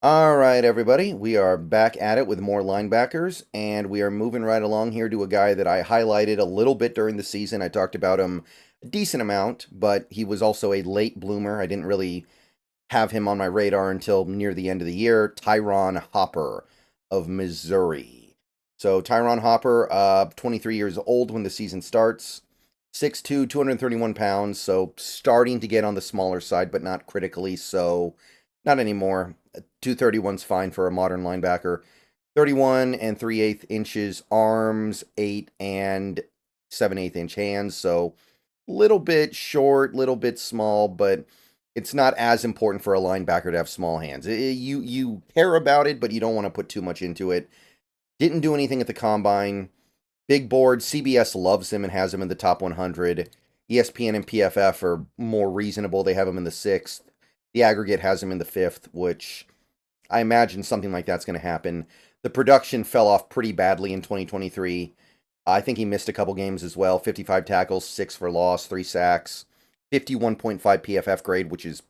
All right, everybody, we are back at it with more linebackers, and we are moving right along here to a guy that I highlighted a little bit during the season. I talked about him a decent amount, but he was also a late bloomer. I didn't really have him on my radar until near the end of the year. Tyron Hopper of Missouri. So Tyron Hopper, 23 years old when the season starts, 6'2", 231 pounds, so starting to get on the smaller side, but not critically so. Not anymore. 231's fine for a modern linebacker. 31 and 3/8 inches arms, 8 and 7/8 inch hands. So little bit short, little bit small, but it's not as important for a linebacker to have small hands. You care about it, but you don't want to put too much into it. Didn't do anything at the combine. Big board. CBS loves him and has him in the top 100. ESPN and PFF are more reasonable. They have him in the sixth. The aggregate has him in the fifth, which I imagine something like that's going to happen. The production fell off pretty badly in 2023. I think he missed a couple games as well. 55 tackles, 6 for loss, 3 sacks, 51.5 PFF grade, which is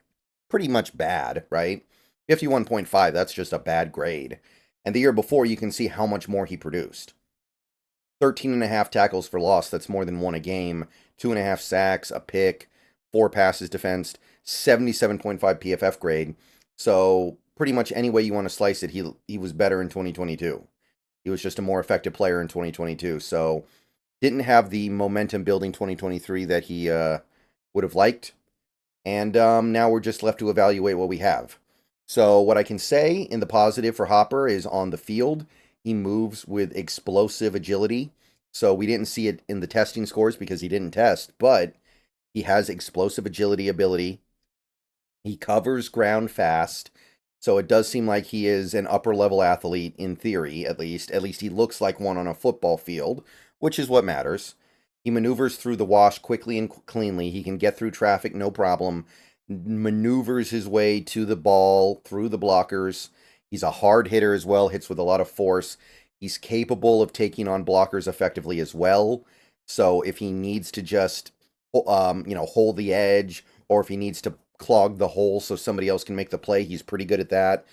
pretty much bad, right? 51.5, that's just a bad grade. And the year before, you can see how much more he produced. 13 and a half tackles for loss, that's more than one a game. 2.5 sacks, a pick, 4 passes defensed, 77.5 PFF grade. So pretty much any way you want to slice it, he was better in 2022. He was just a more effective player in 2022. So didn't have the momentum building 2023 that he would have liked. And now we're just left to evaluate what we have. So what I can say in the positive for Hopper is on the field, he moves with explosive agility. So we didn't see it in the testing scores because he didn't test, but he has explosive agility ability. He covers ground fast. So it does seem like he is an upper level athlete in theory, at least. At least he looks like one on a football field, which is what matters. He maneuvers through the wash quickly and cleanly. He can get through traffic, no problem. Maneuvers his way to the ball through the blockers. He's a hard hitter as well, hits with a lot of force. He's capable of taking on blockers effectively as well. So if he needs to just, hold the edge, or if he needs to clog the hole so somebody else can make the play, he's pretty good at that.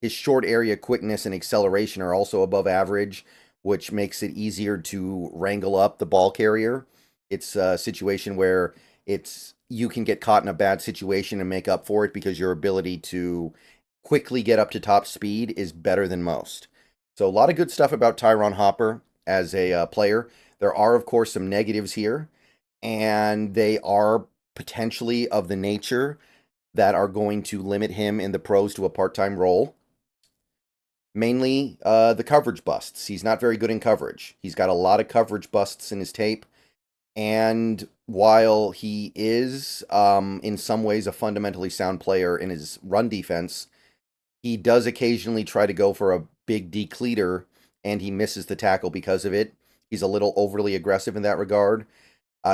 His short area quickness and acceleration are also above average, which makes it easier to wrangle up the ball carrier. It's a situation where you can get caught in a bad situation and make up for it because your ability to quickly get up to top speed is better than most. So a lot of good stuff about Tyron Hopper as a player. There are, of course, some negatives here, and they are potentially of the nature that are going to limit him in the pros to a part-time role. Mainly the coverage busts. He's not very good in coverage. He's got a lot of coverage busts in his tape. And while he is, in some ways, a fundamentally sound player in his run defense, he does occasionally try to go for a big decleater, and he misses the tackle because of it. He's a little overly aggressive in that regard.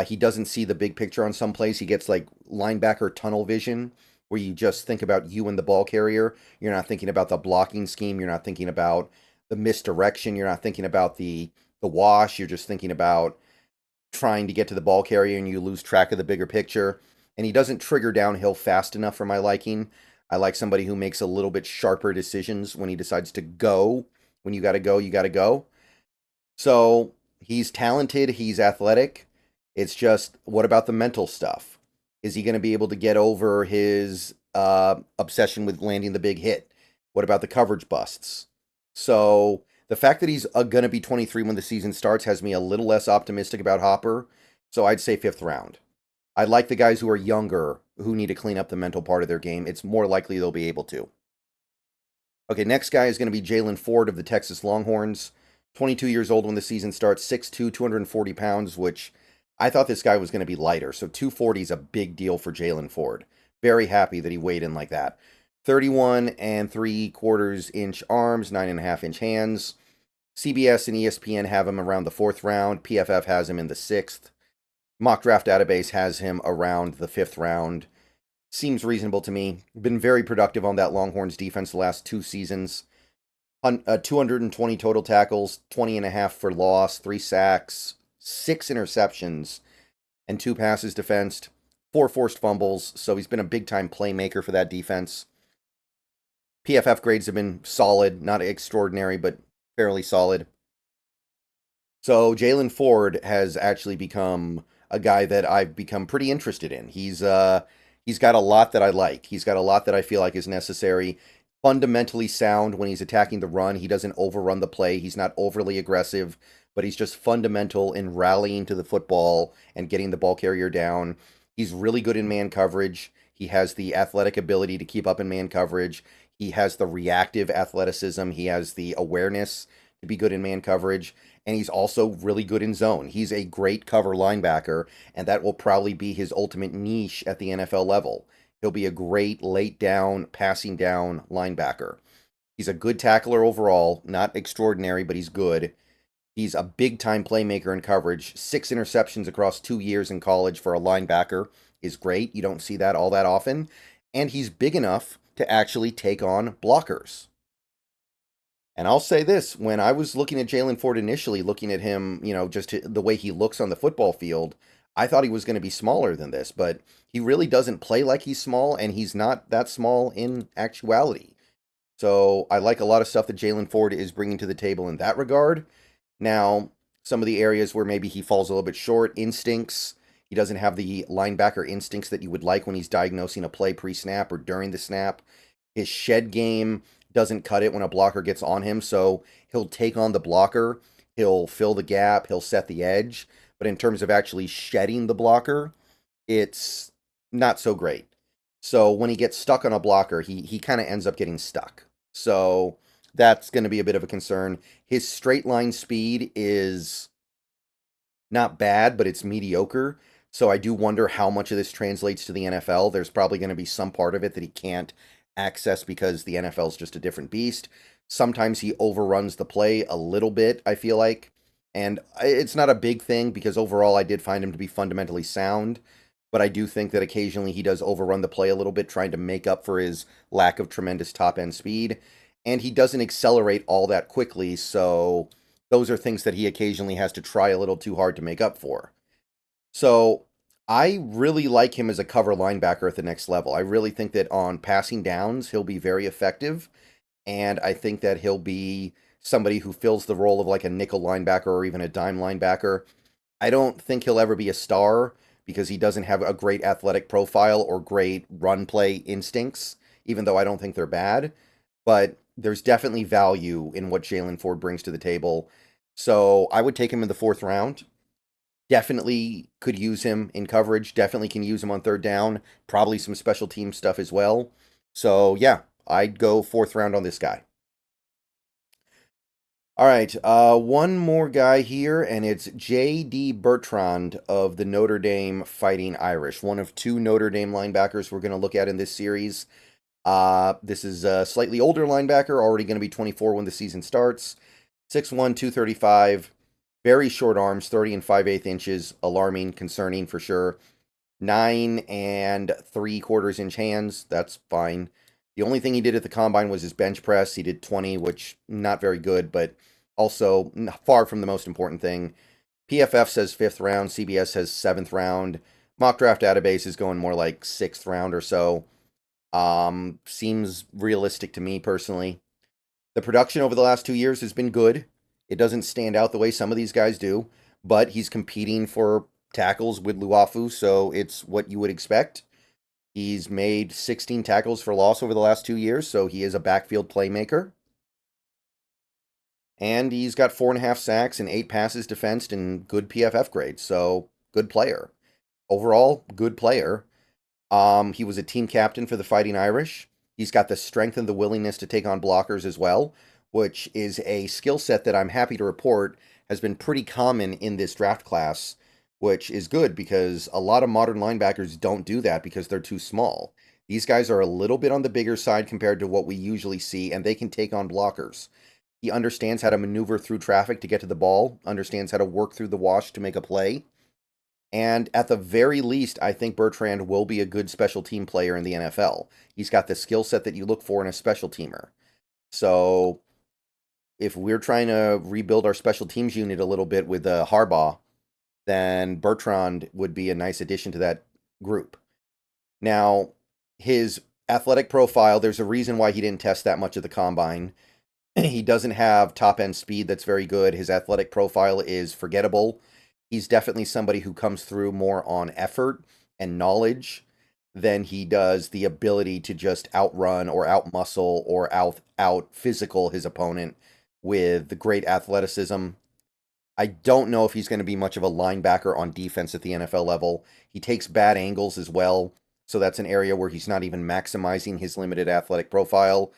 He doesn't see the big picture on some plays. He gets like linebacker tunnel vision, where you just think about you and the ball carrier. You're not thinking about the blocking scheme. You're not thinking about the misdirection. You're not thinking about the wash. You're just thinking about trying to get to the ball carrier, and you lose track of the bigger picture. And he doesn't trigger downhill fast enough for my liking. I like somebody who makes a little bit sharper decisions when he decides to go. When you got to go, you got to go. So he's talented. He's athletic. It's just, what about the mental stuff? Is he going to be able to get over his obsession with landing the big hit? What about the coverage busts? So the fact that he's going to be 23 when the season starts has me a little less optimistic about Hopper. So I'd say fifth round. I like the guys who are younger who need to clean up the mental part of their game. It's more likely they'll be able to. Okay, next guy is going to be Jaylan Ford of the Texas Longhorns. 22 years old when the season starts, 6'2", 240 pounds, which I thought this guy was going to be lighter. So 240 is a big deal for Jaylan Ford. Very happy that he weighed in like that. 31 and 3/4 inch arms, 9.5 inch hands. CBS and ESPN have him around the fourth round. PFF has him in the sixth. Mock Draft Database has him around the fifth round. Seems reasonable to me. Been very productive on that Longhorns defense the last 2 seasons. 220 total tackles, 20 and a half for loss, 3 sacks, 6 interceptions, and 2 passes defensed, 4 forced fumbles. So he's been a big time playmaker for that defense. PFF grades have been solid, not extraordinary, but fairly solid. So Jaylan Ford has actually become a guy that I've become pretty interested in. He's got a lot that I like. He's got a lot that I feel like is necessary. Fundamentally sound when he's attacking the run. He doesn't overrun the play. He's not overly aggressive, but he's just fundamental in rallying to the football and getting the ball carrier down. He's really good in man coverage. He has the athletic ability to keep up in man coverage. He has the reactive athleticism. He has the awareness to be good in man coverage, and he's also really good in zone. He's a great cover linebacker, and that will probably be his ultimate niche at the NFL level. He'll be a great late down, passing down linebacker. He's a good tackler overall, not extraordinary, but he's good. He's a big time playmaker in coverage. 6 interceptions across 2 years in college for a linebacker is great. You don't see that all that often. And he's big enough to actually take on blockers. And I'll say this, when I was looking at Jaylan Ford initially, looking at him, just the way he looks on the football field, I thought he was going to be smaller than this, but he really doesn't play like he's small, and he's not that small in actuality. So I like a lot of stuff that Jaylan Ford is bringing to the table in that regard. Now, some of the areas where maybe he falls a little bit short, instincts. He doesn't have the linebacker instincts that you would like when he's diagnosing a play pre-snap or during the snap. His shed game doesn't cut it when a blocker gets on him, so he'll take on the blocker, he'll fill the gap, he'll set the edge, but in terms of actually shedding the blocker, it's not so great. So when he gets stuck on a blocker, he kind of ends up getting stuck. So that's going to be a bit of a concern. His straight line speed is not bad, but it's mediocre. So I do wonder how much of this translates to the NFL. There's probably going to be some part of it that he can't access because the NFL is just a different beast. Sometimes he overruns the play a little bit, I feel like. And it's not a big thing because overall I did find him to be fundamentally sound. But I do think that occasionally he does overrun the play a little bit, trying to make up for his lack of tremendous top end speed. And he doesn't accelerate all that quickly, so those are things that he occasionally has to try a little too hard to make up for. So I really like him as a cover linebacker at the next level. I really think that on passing downs, he'll be very effective. And I think that he'll be somebody who fills the role of like a nickel linebacker or even a dime linebacker. I don't think he'll ever be a star because he doesn't have a great athletic profile or great run play instincts, even though I don't think they're bad. But there's definitely value in what Jaylan Ford brings to the table. So I would take him in the 4th round. Definitely could use him in coverage. Definitely can use him on 3rd down. Probably some special team stuff as well. So yeah, I'd go 4th round on this guy. All right, one more guy here, and it's J.D. Bertrand of the Notre Dame Fighting Irish. One of 2 Notre Dame linebackers we're going to look at in this series. This is a slightly older linebacker, already going to be 24 when the season starts. 6'1", 235, very short arms, 30 and 5/8 inches, alarming, concerning for sure. 9 and 3/4 inch hands, that's fine. The only thing he did at the combine was his bench press. He did 20, which not very good, but also far from the most important thing. PFF says 5th round, CBS says 7th round. Mock draft database is going more like 6th round or so. Seems realistic to me personally. The production over the last 2 years has been good. It doesn't stand out the way some of these guys do, but he's competing for tackles with Luafu, so it's what you would expect. He's made 16 tackles for loss over the last 2 years, so he is a backfield playmaker. And he's got 4.5 sacks and 8 passes defensed and good PFF grades, so good player. Overall, good player. He was a team captain for the Fighting Irish. He's got the strength and the willingness to take on blockers as well, which is a skill set that I'm happy to report has been pretty common in this draft class, which is good because a lot of modern linebackers don't do that because they're too small. These guys are a little bit on the bigger side compared to what we usually see, and they can take on blockers. He understands how to maneuver through traffic to get to the ball, understands how to work through the wash to make a play. And at the very least, I think Bertrand will be a good special team player in the NFL. He's got the skill set that you look for in a special teamer. So if we're trying to rebuild our special teams unit a little bit with Harbaugh, then Bertrand would be a nice addition to that group. Now, his Athletic profile, there's a reason why he didn't test that much at the combine. He doesn't have top end speed that's very good. His athletic profile is forgettable. He's definitely somebody who comes through more on effort and knowledge than he does the ability to just outrun or outmuscle or out physical his opponent with the great athleticism. I don't know if he's going to be much of a linebacker on defense at the NFL level. He takes bad angles as well, so that's an area where he's not even maximizing his limited athletic profile.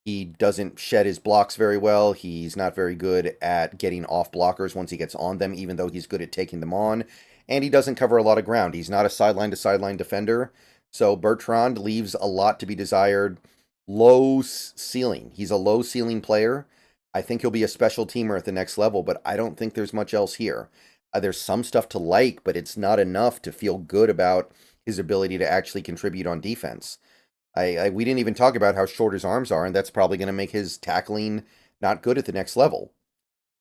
He doesn't shed his blocks very well. He's not very good at getting off blockers once he gets on them, even though he's good at taking them on. And he doesn't cover a lot of ground. He's not a sideline to sideline defender. So Bertrand leaves a lot to be desired. Low ceiling. He's a low ceiling player. I think he'll be a special teamer at the next level, but I don't think there's much else here. There's some stuff to like, but it's not enough to feel good about his ability to actually contribute on defense. We didn't even talk about how short his arms are, and that's probably going to make his tackling not good at the next level.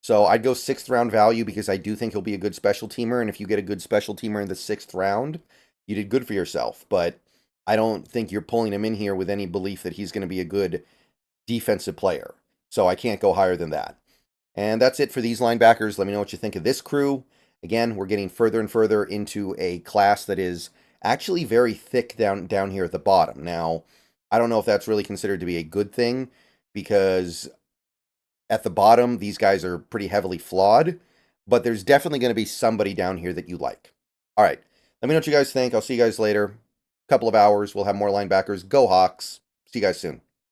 So I'd go 6th round value because I do think he'll be a good special teamer, and if you get a good special teamer in the 6th round, you did good for yourself. But I don't think you're pulling him in here with any belief that he's going to be a good defensive player. So I can't go higher than that. And that's it for these linebackers. Let me know what you think of this crew. Again, we're getting further and further into a class that is actually very thick down here at the bottom. Now, I don't know if that's really considered to be a good thing because at the bottom, these guys are pretty heavily flawed, but there's definitely going to be somebody down here that you like. All right, let me know what you guys think. I'll see you guys later. Couple of hours, we'll have more linebackers. Go Hawks. See you guys soon.